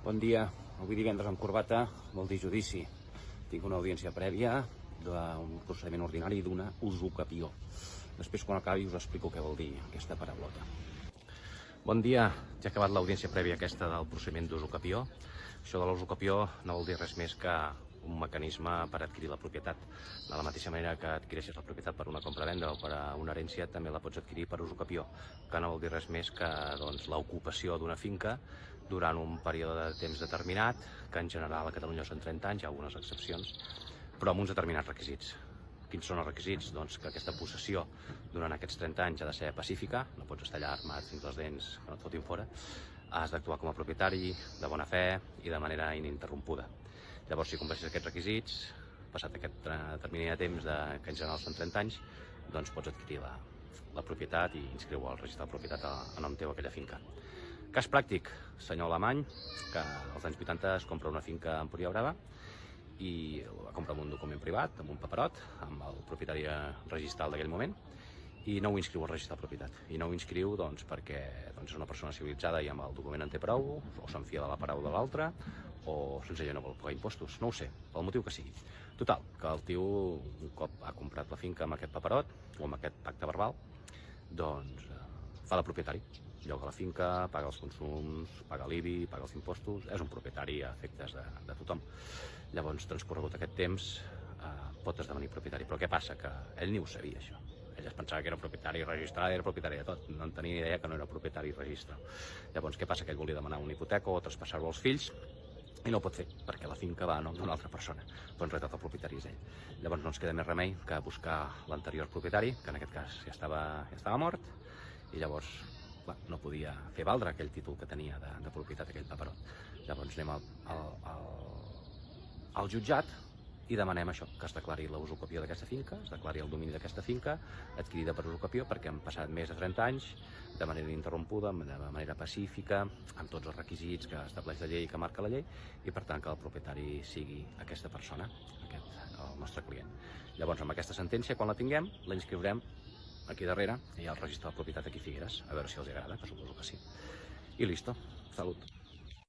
Bon dia. Avui divendres amb corbata vol dir judici. Tinc una audiència prèvia d'un procediment ordinari d'una usucapió. Després, quan acabi, us explico què vol dir aquesta paraulota. Bon dia. Ja ha acabat l'audiència prèvia aquesta del procediment d'usucapió. Això de l'usucapió no vol dir res més que un mecanisme per adquirir la propietat. De la mateixa manera que adquireixes la propietat per una compra-venda o per una herència, també la pots adquirir per usucapió, que no vol dir res més que l'ocupació d'una finca durant un període de temps determinat, que en general a Catalunya són 30 anys, hi ha algunes excepcions, però amb uns determinats requisits. Quins són els requisits? Doncs que aquesta possessió durant aquests 30 anys ha de ser pacífica, no pots estar allà armat fins als dents que no et fotin fora, has d'actuar com a propietari, de bona fe i de manera ininterrompuda. Llavors, si compleixes aquests requisits, passat aquest termini de temps, que en general són 30 anys, doncs pots adquirir la propietat i inscriure al registre de propietat a nom teu aquella finca. Cas pràctic, senyor Alemany, que als anys 80 es compra una finca a Empúria Brava i la compra amb un document privat, amb un paperot, amb el propietari registral d'aquell moment, i no ho inscriu al registre de propietat. I no ho inscriu perquè és una persona civilitzada i amb el document en té prou, o s'enfia de la paraula de l'altre, o senzillament no vol pagar impostos, no ho sé, pel motiu que sigui. Total, que el tio, un cop ha comprat la finca amb aquest paperot, o amb aquest pacte verbal, doncs fa de propietari. Lloga la finca, paga els consums, paga l'IBI, paga els impostos, és un propietari a efectes de tothom. Llavors, transcorregut aquest temps, pot esdevenir propietari. Però què passa? Que ell ni ho sabia, això. Ell es pensava que era propietari registrat, era propietari de tot, no en tenia idea que no era propietari registrat. Llavors, què passa? Que ell volia demanar una hipoteca o traspassar-ho als fills, i no ho pot fer, perquè la finca va a nom d'una altra persona, però en realitat el propietari és ell. Llavors no ens queda més remei que buscar l'anterior propietari, que en aquest cas ja estava mort, i llavors no podia fer valdre aquell títol que tenia de propietat, aquell paperot. Llavors anem al jutjat i demanem això, que es declari la usucapió d'aquesta finca, es declari el domini d'aquesta finca, adquirida per usucapió, perquè han passat més de 30 anys, de manera ininterrompuda, de manera pacífica, amb tots els requisits que estableix la llei i que marca la llei, i per tant que el propietari sigui aquesta persona, el nostre client. Llavors, amb aquesta sentència, quan la tinguem, la inscriurem aquí darrere, hi ha el registre de propietat aquí a Figueres, a veure si els agrada, que suposo que sí. I listo. Salut.